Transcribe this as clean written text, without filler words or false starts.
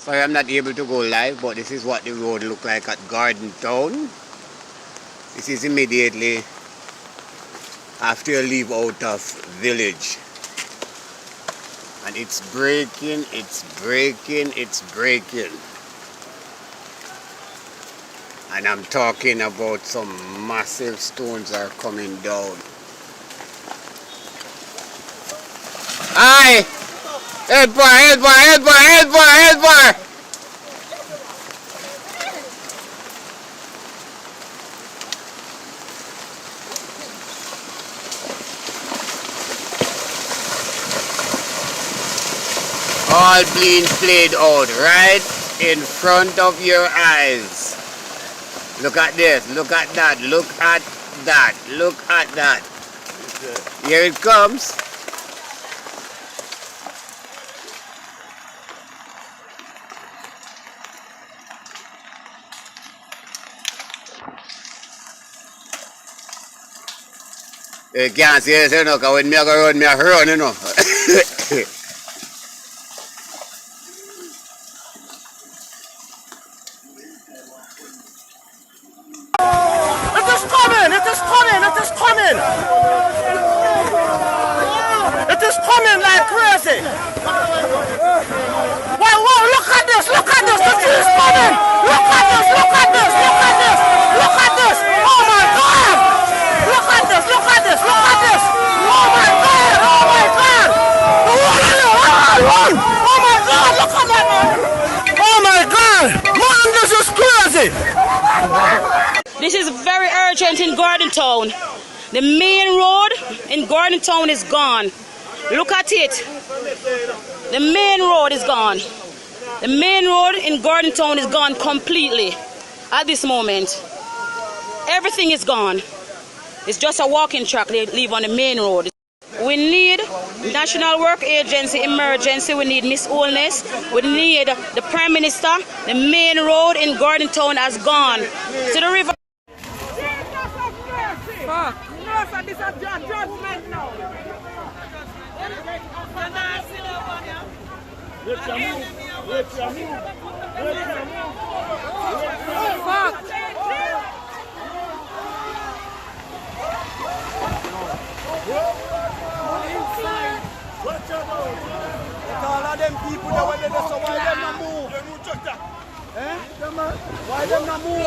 Sorry I'm not able to go live, but this is what the road look like at Garden Town. This is immediately after you leave out of village. And it's breaking, it's breaking, it's breaking. And I'm talking about some massive stones are coming down. Aye! Head bar, head bar, head bar, head bar, head bar! All being played out right in front of your eyes. Look at this, look at that, look at that, look at that. Here it comes. You can't see this, you know, because when me go run, you know. It is coming! It is coming! It is coming! It is coming like crazy! Wow, wow, look at this! Look at this! The tree is coming! Look at this! Look at this! Look at this! Look at this! Oh my God! Look at this! Look at this! Look at this! Oh my God! Oh my God! Run! Oh my God! Look at that, man! Oh my God! Man, this is crazy! This is very urgent in Garden Town. The main road in Garden Town is gone. Look at it. The main road is gone. The main road in Garden Town is gone completely at this moment. Everything is gone. It's just a walking track they leave on the main road. We need National Work Agency emergency. We need Miss Wholeness. We need the Prime Minister. The main road in Garden Town has gone to the river. Fuck. No, sir, this is a judgment now. Fuck. All of them people that were there, so why them not move? Why them not move?